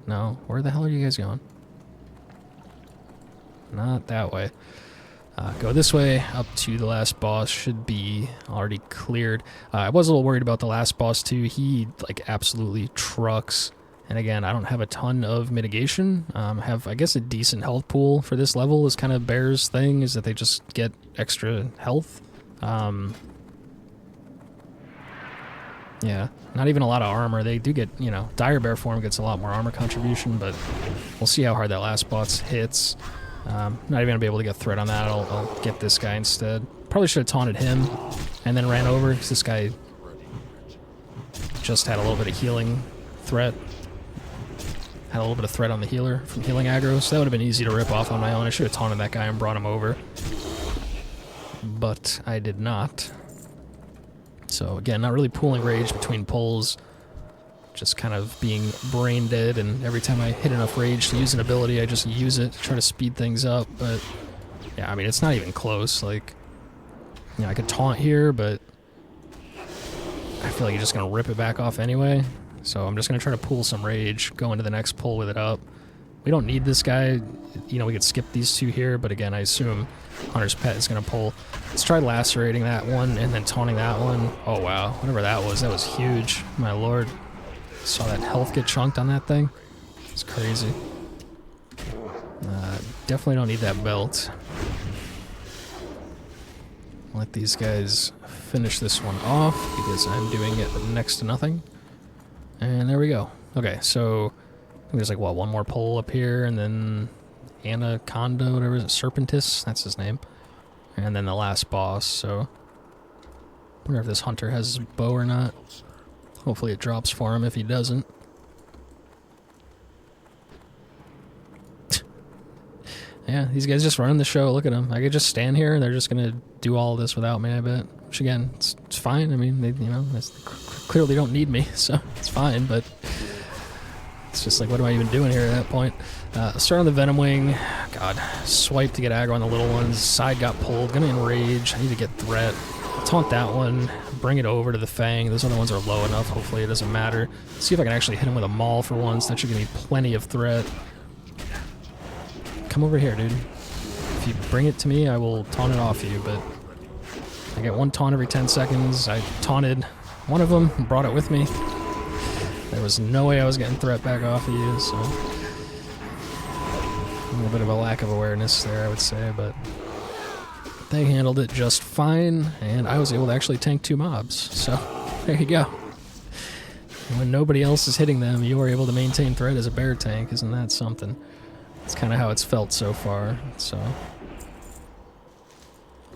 No, where the hell are you guys going? Not that way. Go this way, up to the last boss. Should be already cleared. I was a little worried about the last boss, too. He, like, absolutely trucks. And again, I don't have a ton of mitigation. Have, I guess, a decent health pool for this level is kind of Bear's thing, is that they just get extra health. Yeah, not even a lot of armor. They do get, you know, Dire Bear form gets a lot more armor contribution, but we'll see how hard that last boss hits. Not even gonna be able to get threat on that. I'll get this guy instead. Probably should have taunted him and then ran over, because this guy just had a little bit of healing threat. Had a little bit of threat on the healer from healing aggro, so that would have been easy to rip off on my own. I should have taunted that guy and brought him over. But I did not. So again, not really pooling rage between pulls. Just kind of being brain dead, and every time I hit enough rage to use an ability, I just use it to try to speed things up. But yeah, I mean, it's not even close. Like, you know, I could taunt here, but I feel like you're just gonna rip it back off anyway. So I'm just going to try to pool some rage, go into the next pull with it up. We don't need this guy. You know, we could skip these two here, but again, I assume Hunter's Pet is going to pull. Let's try lacerating that one and then taunting that one. Oh, wow. Whatever that was huge. My lord. Saw that health get chunked on that thing. It's crazy. Definitely don't need that belt. Let these guys finish this one off because I'm doing it next to nothing. And there we go. Okay, so I think there's like, what, one more pull up here, and then Anaconda, whatever is it, Serpentis, that's his name. And then the last boss, so... I wonder if this hunter has his bow or not. Hopefully it drops for him if he doesn't. Yeah, these guys just running the show, look at them. I could just stand here, and they're just gonna do all this without me, I bet. Which again, it's fine, I mean, they, you know, clearly don't need me, so it's fine, but... It's just like, what am I even doing here at that point? Start on the Venom Wing. God, swipe to get aggro on the little ones. Side got pulled. Gonna enrage. I need to get threat. Taunt that one. Bring it over to the Fang. Those other ones are low enough. Hopefully it doesn't matter. See if I can actually hit him with a Maul for once. That should give me plenty of threat. Come over here, dude. If you bring it to me, I will taunt it off you, but I get one taunt every 10 seconds. I taunted one of them and brought it with me. There was no way I was getting threat back off of you, so a little bit of a lack of awareness there, I would say, but they handled it just fine, and I was able to actually tank 2 mobs, so there you go. When nobody else is hitting them, you are able to maintain threat as a bear tank. Isn't that something? That's kind of how it's felt so far, so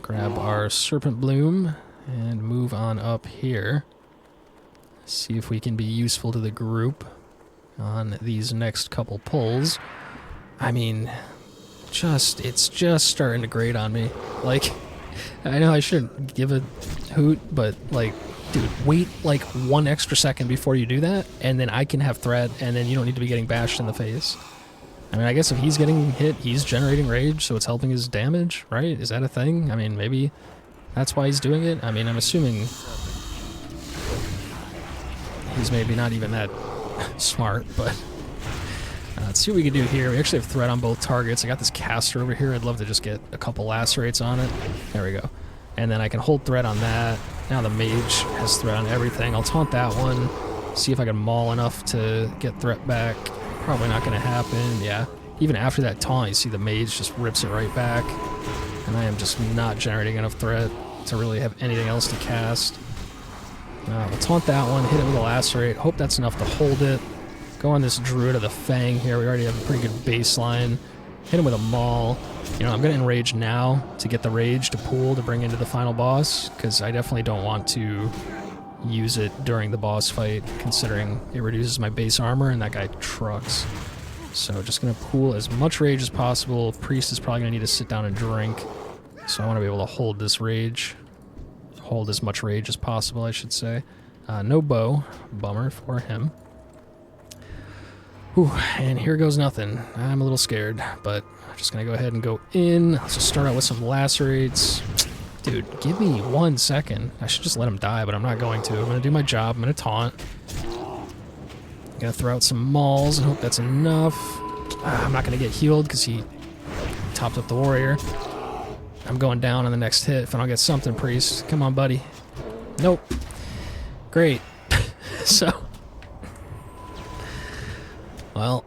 grab our Serpent Bloom and move on up here. See if we can be useful to the group on these next couple pulls. I mean, it's just starting to grate on me. Like, I know I shouldn't give a hoot, but like, dude, wait like 1 extra second before you do that, and then I can have threat, and then you don't need to be getting bashed in the face. I mean, I guess if he's getting hit, he's generating rage, so it's helping his damage, right? Is that a thing? I mean, maybe that's why he's doing it. I mean, I'm assuming he's maybe not even that smart, but let's see what we can do here. We actually have threat on both targets. I got this caster over here. I'd love to just get a couple lacerates on it. There we go. And then I can hold threat on that. Now the mage has threat on everything. I'll taunt that one. See if I can maul enough to get threat back. Probably not going to happen. Yeah. Even after that taunt, you see the mage just rips it right back. And I am just not generating enough threat to really have anything else to cast. We'll taunt that one, hit it with a lacerate. Hope that's enough to hold it. Go on this Druid of the Fang here. We already have a pretty good baseline. Hit him with a Maul. You know, I'm going to enrage now to get the rage to pool to bring into the final boss, because I definitely don't want to use it during the boss fight, considering it reduces my base armor and that guy trucks. So just going to pool as much rage as possible. Priest is probably going to need to sit down and drink, so I want to be able to hold this rage. Hold as much rage as possible, I should say. No bow. Bummer for him. Whew, and here goes nothing. I'm a little scared, but I'm just going to go ahead and go in. Let's just start out with some lacerates. Dude, give me 1 second. I should just let him die, but I'm not going to. I'm going to do my job. I'm going to taunt. I'm going to throw out some mauls and hope that's enough. I'm not going to get healed because he topped up the warrior. I'm going down on the next hit if I don't get something, Priest. Come on, buddy. Nope. Great. So, well,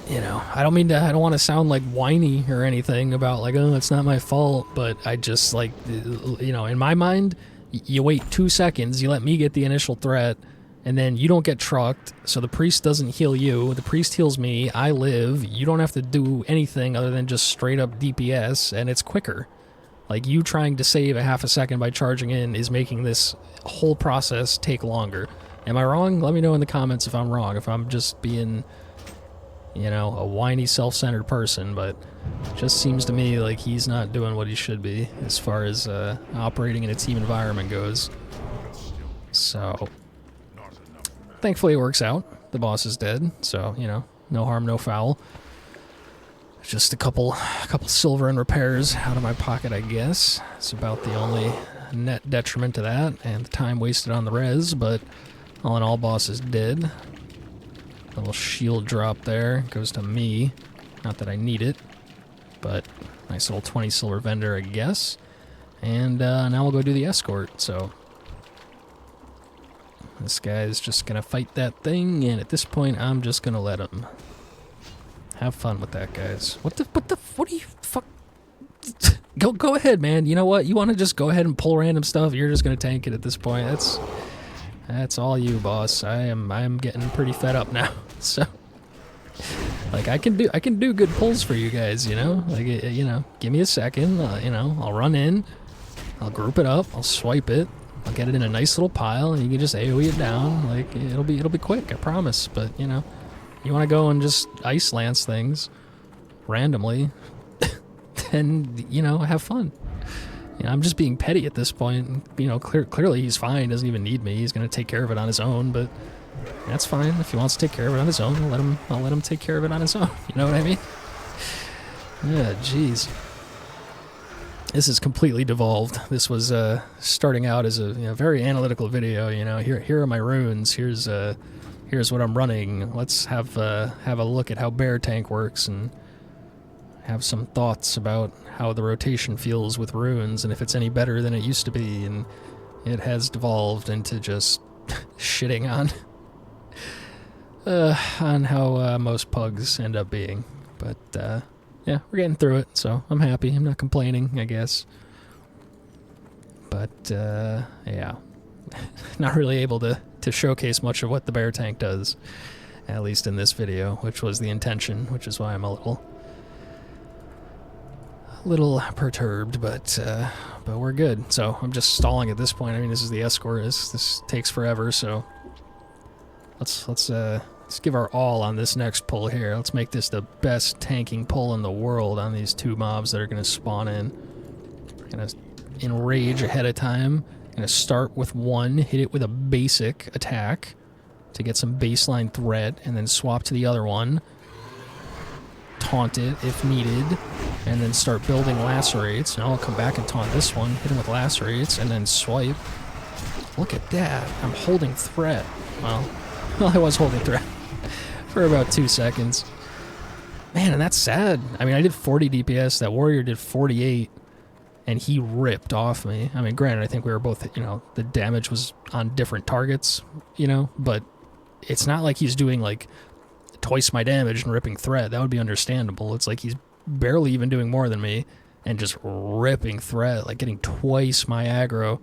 you know, I don't want to sound like whiny or anything about like, oh, it's not my fault, but I just like, you know, in my mind, you wait 2 seconds, you let me get the initial threat, and then you don't get trucked, so the priest doesn't heal you, the priest heals me, I live, you don't have to do anything other than just straight up DPS, and it's quicker. Like, you trying to save a half a second by charging in is making this whole process take longer. Am I wrong? Let me know in the comments if I'm wrong, if I'm just being, you know, a whiny, self-centered person, but it just seems to me like he's not doing what he should be as far as operating in a team environment goes. So, thankfully it works out. The boss is dead, so, you know, no harm, no foul. Just a couple silver and repairs out of my pocket, I guess. It's about the only net detriment to that, and the time wasted on the res, but all in all, boss is dead. A little shield drop there goes to me. Not that I need it, but nice little 20 silver vendor, I guess. And now we'll go do the escort, so this guy's just gonna fight that thing, and at this point, I'm just gonna let him. Have fun with that, guys. What do you, fuck? Go ahead, man. You know what? You want to just go ahead and pull random stuff? You're just gonna tank it at this point. That's all you, boss. I am getting pretty fed up now. So, like, I can do good pulls for you guys. You know, like, you know, give me a second. You know, I'll run in, I'll group it up, I'll swipe it, I'll get it in a nice little pile, and you can just AoE it down. Like, it'll be quick, I promise. But you know. You want to go and just ice lance things randomly, then, you know, have fun. You know, I'm just being petty at this point. You know, clearly he's fine, doesn't even need me. He's going to take care of it on his own, but That's fine. If he wants to take care of it on his own, I'll let him take care of it on his own. You know what I mean? Yeah, jeez. This is completely devolved. This was starting out as a very analytical video. Here are my runes. Here's what I'm running. Let's have a look at how bear tank works and have some thoughts about how the rotation feels with runes and if it's any better than it used to be. And it has devolved into just shitting on how most pugs end up being. But yeah, we're getting through it, so I'm happy. I'm not complaining, I guess. But yeah, not really able to showcase much of what the bear tank does, at least in this video, which was the intention, which is why I'm a little perturbed, but we're good. So I'm just stalling at this point. I mean, this is the escort. This takes forever, so let's give our all on this next pull here. Let's make this the best tanking pull in the world on these two mobs that are going to spawn in. We're going to enrage ahead of time. Going to start with one, hit it with a basic attack to get some baseline threat, and then swap to the other one. Taunt it if needed, and then start building lacerates. And I'll come back and taunt this one, hit him with lacerates, and then swipe. Look at that. I'm holding threat. Well, I was holding threat for about 2 seconds. Man, and that's sad. I mean, I did 40 DPS, that warrior did 48, and he ripped off me. I mean, granted, I think we were both, the damage was on different targets, but it's not like he's doing, like, twice my damage and ripping threat. That would be understandable. It's like he's barely even doing more than me and just ripping threat, like getting twice my aggro.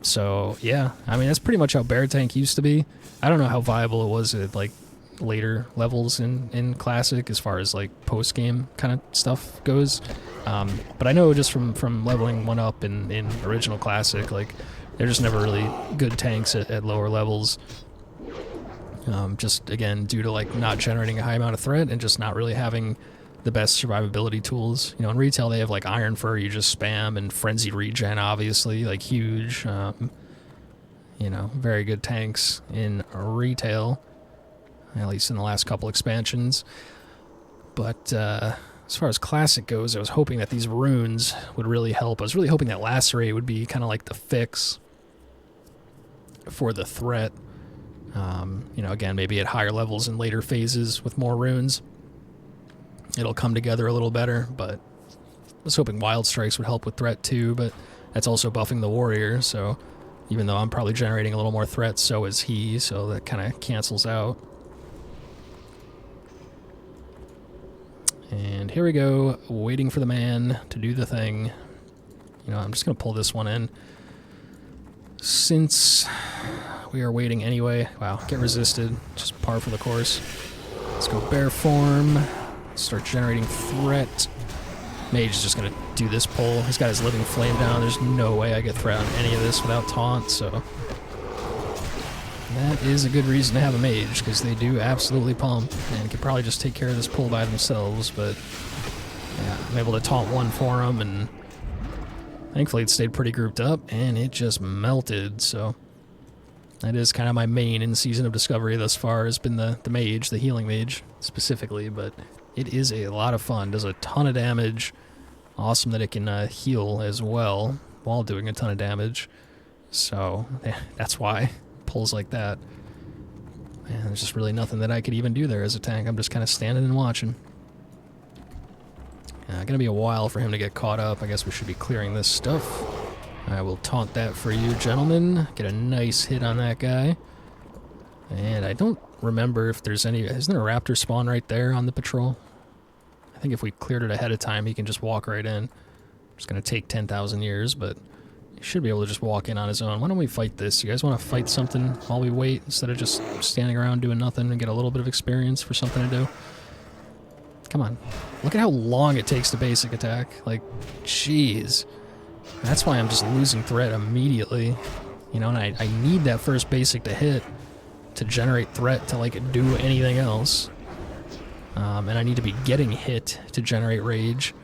So yeah, I mean, that's pretty much how bear tank used to be. I don't know how viable it was at like later levels in classic as far as like post game kind of stuff goes. But I know just from leveling one up in original classic, like they're just never really good tanks at lower levels. Just again due to like not generating a high amount of threat and just not really having the best survivability tools. In retail they have like Iron Fur, you just spam, and Frenzied Regen, obviously, like huge. Very good tanks in retail, at least in the last couple expansions. But as far as classic goes, I was hoping that these runes would really help. I was really hoping that Lacerate would be kind of like the fix for the threat. Again, maybe at higher levels in later phases with more runes, it'll come together a little better. But I was hoping Wild Strikes would help with threat too, but that's also buffing the warrior, so even though I'm probably generating a little more threat, so is he, so that kind of cancels out. And here we go, waiting for the man to do the thing. I'm just going to pull this one in, since we are waiting anyway. Wow, get resisted, just par for the course. Let's go bear form, start generating threat. Mage is just going to do this pull. He's got his Living Flame down. There's no way I get threat on any of this without taunt, so that is a good reason to have a mage, because they do absolutely pump and could probably just take care of this pull by themselves. But yeah, I'm able to taunt one for them, and thankfully it stayed pretty grouped up and it just melted. So that is kind of my main in Season of Discovery thus far, has been the mage, the healing mage specifically, but it is a lot of fun, does a ton of damage. Awesome that it can heal as well while doing a ton of damage. So yeah, that's why pulls like that. Man, there's just really nothing that I could even do there as a tank. I'm just kind of standing and watching. Gonna be a while for him to get caught up. I guess we should be clearing this stuff. I will taunt that for you, gentlemen. Get a nice hit on that guy. And I don't remember if there's any... Isn't there a raptor spawn right there on the patrol? I think if we cleared it ahead of time, he can just walk right in. It's going to take 10,000 years, but he should be able to just walk in on his own. Why don't we fight this? You guys want to fight something while we wait, instead of just standing around doing nothing and get a little bit of experience for something to do? Come on. Look at how long it takes to basic attack. Like, jeez. That's why I'm just losing threat immediately. And I need that first basic to hit to generate threat to, like, do anything else. And I need to be getting hit to generate rage.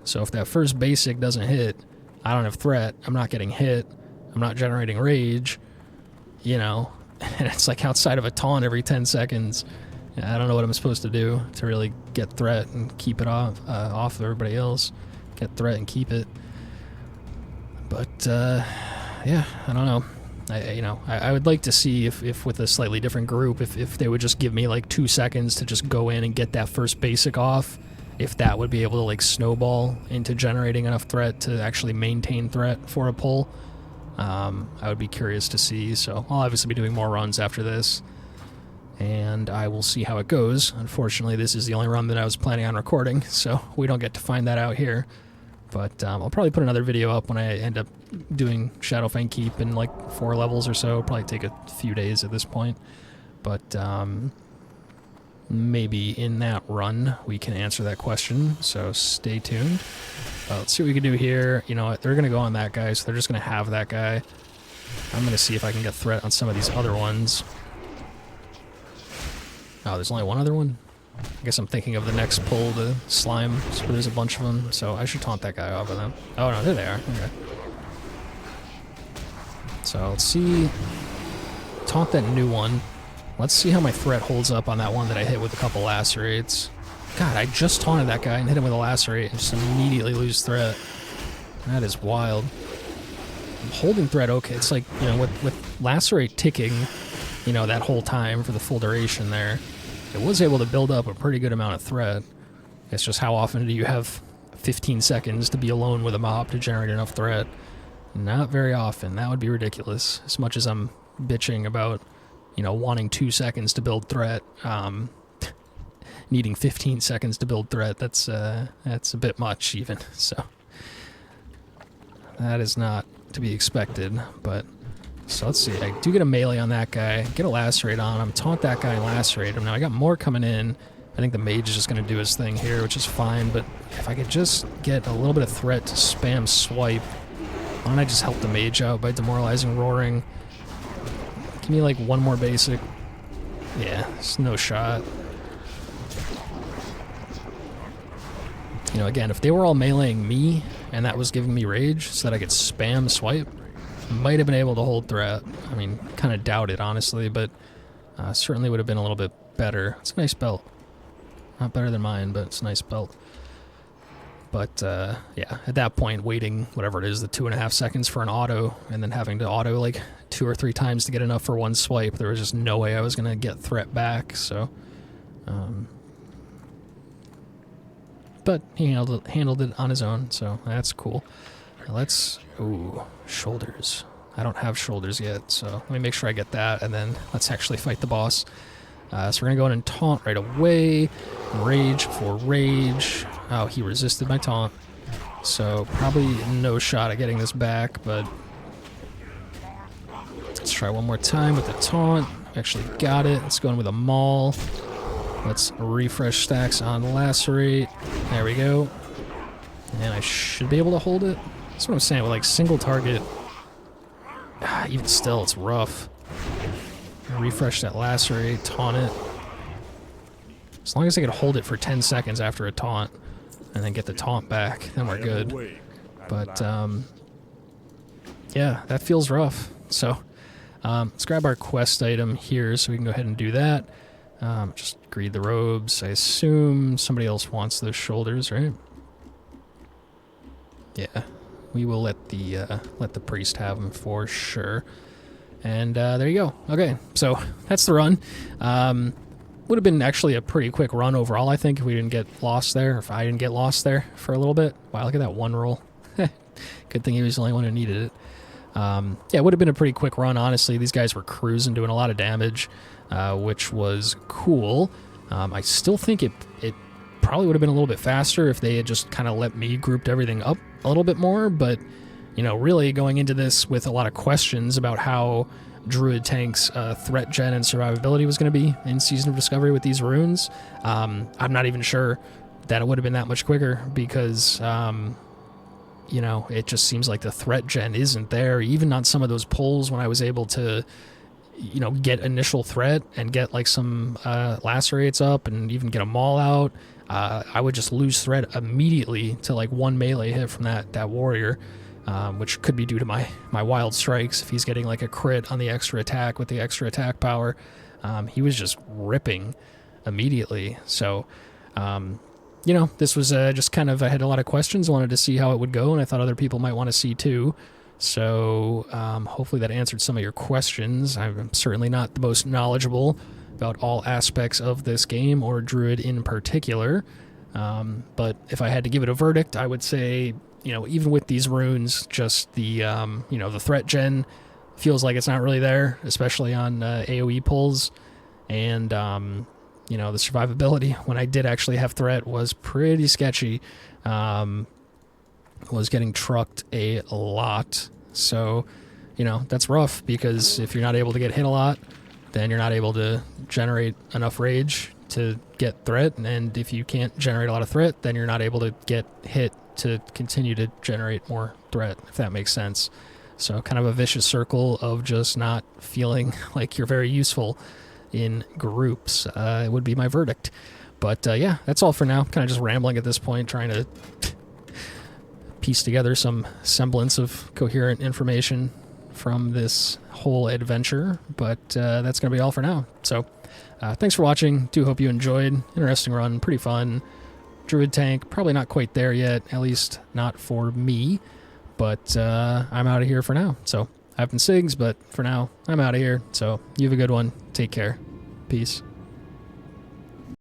So if that first basic doesn't hit, I don't have threat, I'm not getting hit, I'm not generating rage, and it's like outside of a taunt every 10 seconds. I don't know what I'm supposed to do to really get threat and keep it off of everybody else. Get threat and keep it. But yeah, I don't know. I would like to see if with a slightly different group, if they would just give me like 2 seconds to just go in and get that first basic off, if that would be able to like snowball into generating enough threat to actually maintain threat for a pull. I would be curious to see, so I'll obviously be doing more runs after this, and I will see how it goes. Unfortunately, this is the only run that I was planning on recording, so we don't get to find that out here. But I'll probably put another video up when I end up doing Shadowfang Keep in like 4 levels or so. Probably take a few days at this point. But maybe in that run we can answer that question, so stay tuned. Let's see what we can do here. You know what, they're going to go on that guy, so they're just going to have that guy. I'm going to see if I can get threat on some of these other ones. Oh, there's only one other one? I guess I'm thinking of the next pull, the slime, so there's a bunch of them, so I should taunt that guy off of them. Oh no, there they are. Okay. So let's see. Taunt that new one. Let's see how my threat holds up on that one that I hit with a couple lacerates. God, I just taunted that guy and hit him with a lacerate and just immediately lose threat. That is wild. I'm holding threat okay. It's like, you know, with lacerate ticking, you know, that whole time for the full duration there, it was able to build up a pretty good amount of threat. It's just how often do you have 15 seconds to be alone with a mob to generate enough threat? Not very often. That would be ridiculous. As much as I'm bitching about, you know, wanting 2 seconds to build threat, needing 15 seconds to build threat, that's a bit much even. So that is not to be expected, but so let's see. I do get a melee on that guy, get a lacerate on him, taunt that guy and lacerate him. Now I got more coming in. I think the mage is just going to do his thing here, which is fine, but if I could just get a little bit of threat to spam swipe, why don't I just help the mage out by demoralizing roaring? Give me like one more basic. Yeah, it's no shot. You know, again, if they were all meleeing me and that was giving me rage so that I could spam swipe, might have been able to hold threat. I mean, kind of doubt it, honestly, but certainly would have been a little bit better. It's a nice belt. Not better than mine, but it's a nice belt. But, yeah, at that point, waiting, whatever it is, the 2.5 seconds for an auto, and then having to auto, like, 2 or 3 times to get enough for one swipe, there was just no way I was going to get threat back, so... but he handled it on his own, so that's cool. Let's... Ooh, shoulders. I don't have shoulders yet, so let me make sure I get that, and then let's actually fight the boss. So we're going to go in and taunt right away. Rage for rage. Oh, he resisted my taunt. So probably no shot at getting this back, but... let's try one more time with the taunt. Actually got it. Let's go in with a maul. Let's refresh stacks on lacerate. There we go. And I should be able to hold it. That's what I'm saying, with like single target, even still, it's rough. Refresh that lacerate, taunt it. As long as I can hold it for 10 seconds after a taunt, and then get the taunt back, then we're good. But, yeah, that feels rough. So, let's grab our quest item here so we can go ahead and do that. Just greed the robes. I assume somebody else wants those shoulders, right? Yeah. We will let the priest have them for sure. And there you go. Okay, so that's the run. Would have been actually a pretty quick run overall, I think, if we didn't get lost there, or if I didn't get lost there for a little bit. Wow, look at that one roll. Good thing he was the only one who needed it. Yeah, it would have been a pretty quick run, honestly. These guys were cruising, doing a lot of damage, which was cool. I still think it probably would have been a little bit faster if they had just kind of let me grouped everything up a little bit more, but, you know, really going into this with a lot of questions about how Druid tanks threat gen and survivability was going to be in Season of Discovery with these runes, I'm not even sure that it would have been that much quicker because, you know, it just seems like the threat gen isn't there. Even on some of those pulls when I was able to, you know, get initial threat and get like some lacerates up and even get a maul out, I would just lose threat immediately to like one melee hit from that warrior. which could be due to my wild strikes. If he's getting like a crit on the extra attack with the extra attack power, he was just ripping immediately. So, you know, this was just kind of, I had a lot of questions, wanted to see how it would go, and I thought other people might want to see too. So hopefully that answered some of your questions. I'm certainly not the most knowledgeable about all aspects of this game, or Druid in particular. But if I had to give it a verdict, I would say, you know, even with these runes, just the, you know, the threat gen feels like it's not really there, especially on AoE pulls. And, you know, the survivability, when I did actually have threat, was pretty sketchy. Was getting trucked a lot. So, you know, that's rough, because if you're not able to get hit a lot, then you're not able to generate enough rage to get threat, and if you can't generate a lot of threat, then you're not able to get hit to continue to generate more threat, if that makes sense. So kind of a vicious circle of just not feeling like you're very useful in groups. It would be my verdict. But yeah, that's all for now. Kind of just rambling at this point, trying to piece together some semblance of coherent information from this whole adventure, but that's going to be all for now. So thanks for watching. Do hope you enjoyed. Interesting run, pretty fun. Druid tank, probably not quite there yet, at least not for me, but I'm out of here for now. So I've been Sigs, but for now I'm out of here. So you have a good one. Take care. Peace.